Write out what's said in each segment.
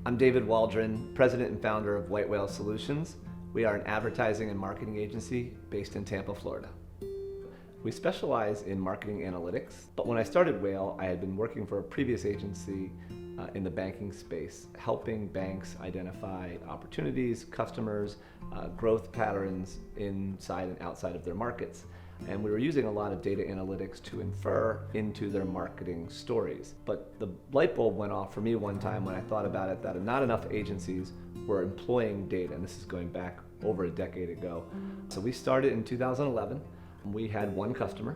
I'm David Waldron, president and founder of White Whale Solutions. We are an advertising and marketing agency based in Tampa, Florida. We specialize in marketing analytics, but when I started Whale, I had been working for a previous agency in the banking space, helping banks identify opportunities, customers, growth patterns inside and outside of their markets. And we were using a lot of data analytics to infer into their marketing stories. But the light bulb went off for me one time when I thought about it, that not enough agencies were employing data, and this is going back over a decade ago. So we started in 2011. We had one customer.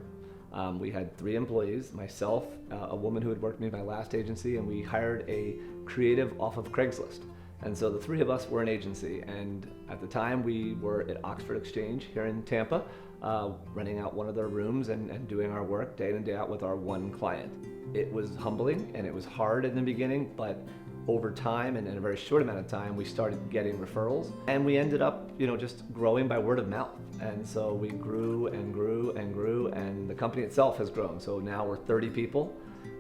We had 3 employees, myself, a woman who had worked with me in my last agency, and we hired a creative off of Craigslist. And so the 3 of us were an agency, and at the time we were at Oxford Exchange here in Tampa, renting out one of their rooms and doing our work day in and day out with our one client. It was humbling and it was hard in the beginning, but over time and in a very short amount of time, we started getting referrals, and we ended up, just growing by word of mouth. And so we grew and grew and grew, and the company itself has grown. So now we're 30 people.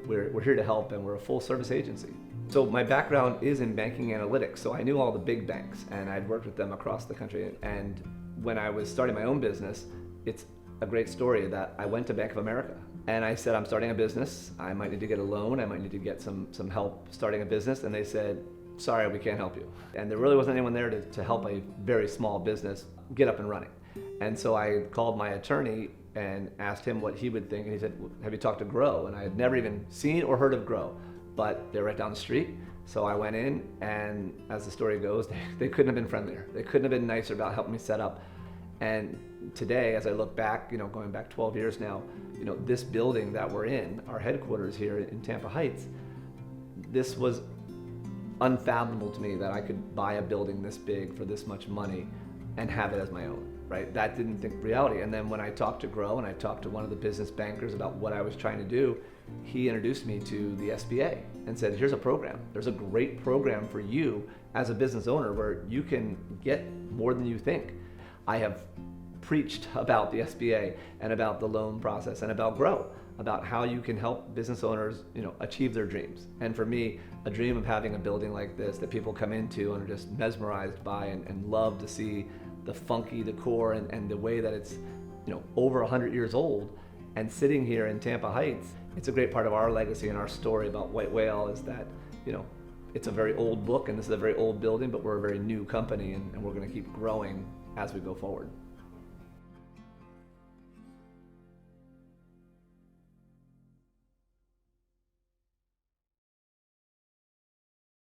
We're here to help, and we're a full service agency. So my background is in banking analytics, so I knew all the big banks, and I'd worked with them across the country. And when I was starting my own business, it's a great story that I went to Bank of America and I said, I'm starting a business. I might need to get a loan. I might need to get some help starting a business. And they said, sorry, we can't help you. And there really wasn't anyone there to help a very small business get up and running. And so I called my attorney and asked him what he would think. And he said, have you talked to Grow? And I had never even seen or heard of Grow, but they're right down the street. So I went in, and as the story goes, they couldn't have been friendlier. They couldn't have been nicer about helping me set up. And today, as I look back, going back 12 years now, this building that we're in, our headquarters here in Tampa Heights, this was unfathomable to me that I could buy a building this big for this much money and have it as my own, right? That didn't think reality. And then when I talked to Grow and I talked to one of the business bankers about what I was trying to do, he introduced me to the SBA and said, here's a program. There's a great program for you as a business owner where you can get more than you think. I have preached about the SBA and about the loan process and about Grow, about how you can help business owners, achieve their dreams. And for me, a dream of having a building like this that people come into and are just mesmerized by and love to see the funky decor and the way that it's, over 100 years old and sitting here in Tampa Heights. It's a great part of our legacy and our story about White Whale is that, it's a very old book and this is a very old building, but we're a very new company and we're going to keep growing as we go forward.